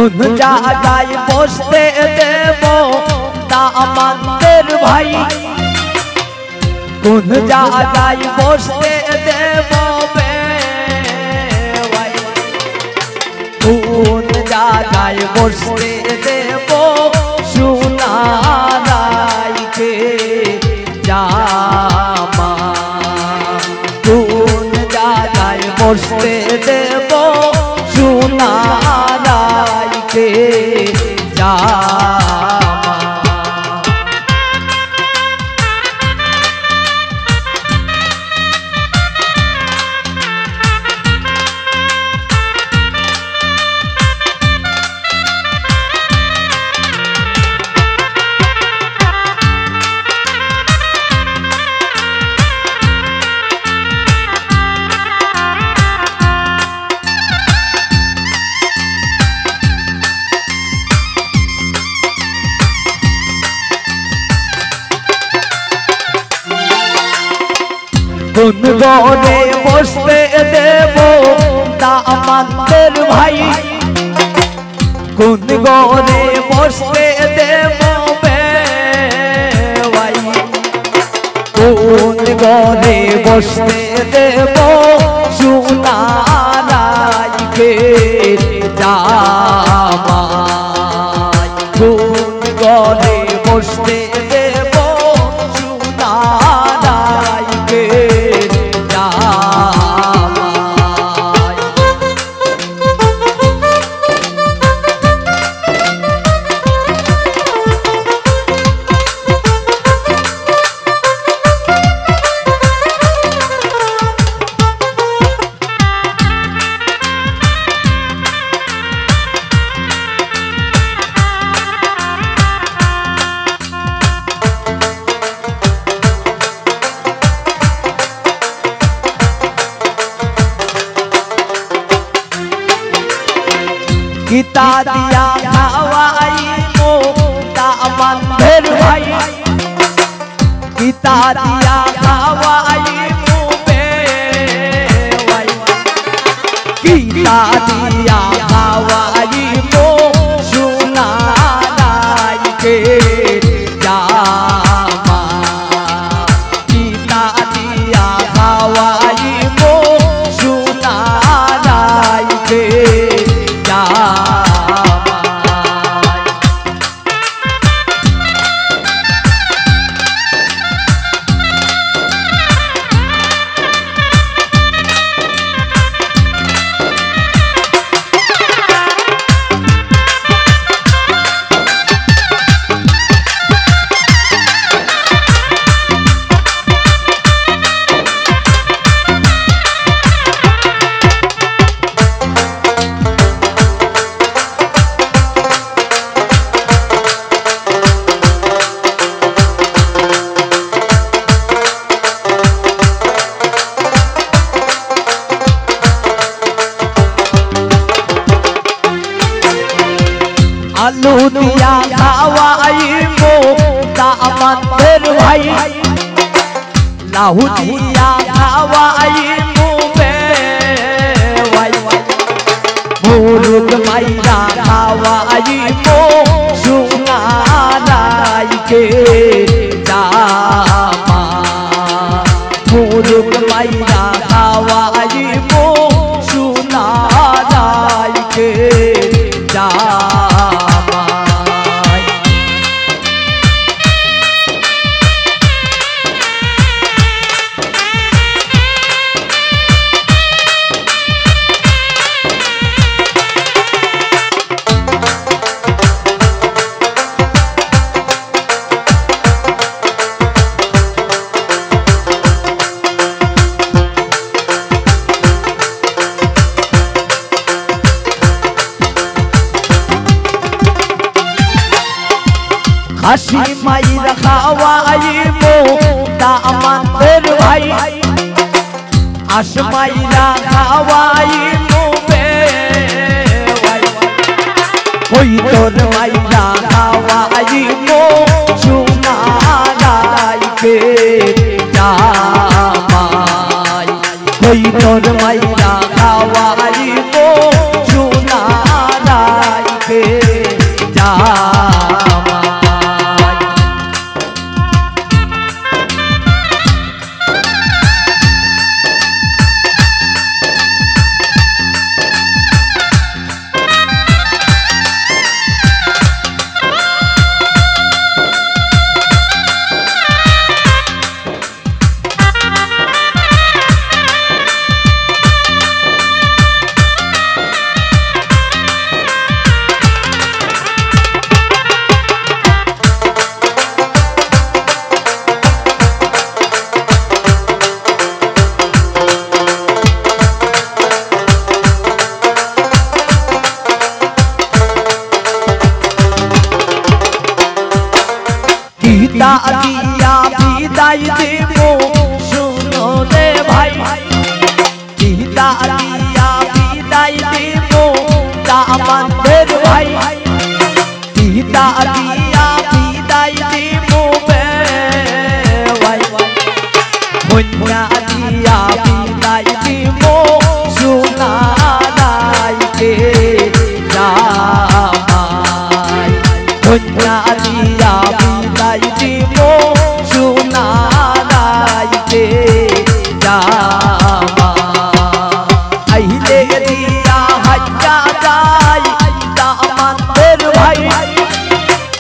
কোন জায়গায় বসতে দেব দামানদের ভাই, কোন জায়গায় বসতে দেব ভাই, কোন জায়গায় বসতে দেব সোনারাইকে জামা, কোন জায়গায় বসতে দেব সোনারাইকে জামা। কোন ঘরে বসতে দেব দামানদের ভাই, কোন ঘরে বসতে দেব ভাই, কোন ঘরে বসতে দেব সোনারাইকে জামাই, কোন ঘরে বসতে দেব সোনারাইকে গীতা দিয়া খাওয়াইবো দামানদের ভাই, গীতা দিয়া খাওয়াইবো ভাই, গীতা দিয়া খাওয়াইবো সোনারাইকে জামা, গীতা দিয়া খাওয়াইবো সোনারাইকে আলু দিয়া খাওয়াইবো দামানদের ভাই, লাউ দিয়া খাওয়াইবো ভাই, মুরগ মাইরা খাওয়াইবো সোনারাইকে জামা, মুরগ মাইরা খাওয়াইবো সোনারাইকে জামা। হাসি মাইরা খাওয়াইবো দামানদের ভাই, আস মাইরা খাওয়াইবো ভাই, ওই তোর মাইরা খাওয়াইবো সোনারাইকে জামাই, ওই তোর মাইরা খাওয়াইবো সোনারাইকে বিদা দিয়া বিদায় দেব শুনো রে ভাই বিদা দিয়া বিদায় দেব দামানের ভাই বিদা দিয়া বিদায় দেব ভাই কন্যা দিয়া বিদায় দেব সোনা রাইকে জামাই কন্যা দিয়া বিদায় দেব সোনা রাইকে জামাই আইলে দিয়া হাইয়া যাই দামানের ভাই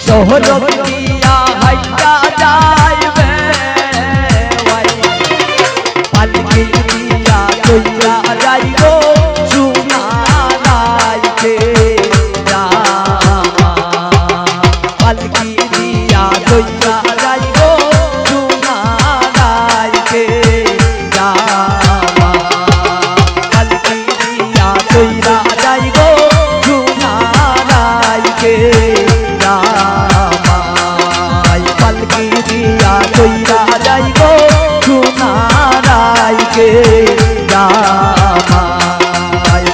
শহর দিয়া হাইয়া যাইবে পালকি দিয়া কইরা যাইব সোনা রাইকে পালকি দিয়া কইরা যাইব সোনা রাইকে পালকি দিয়া কইরা যাইব সোনা রাইকে পালকি দিয়া কইরা যাইব সোনা রাইকে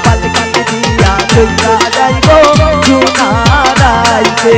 পালকি দিয়া কইরা যাইব সোনা রাইকে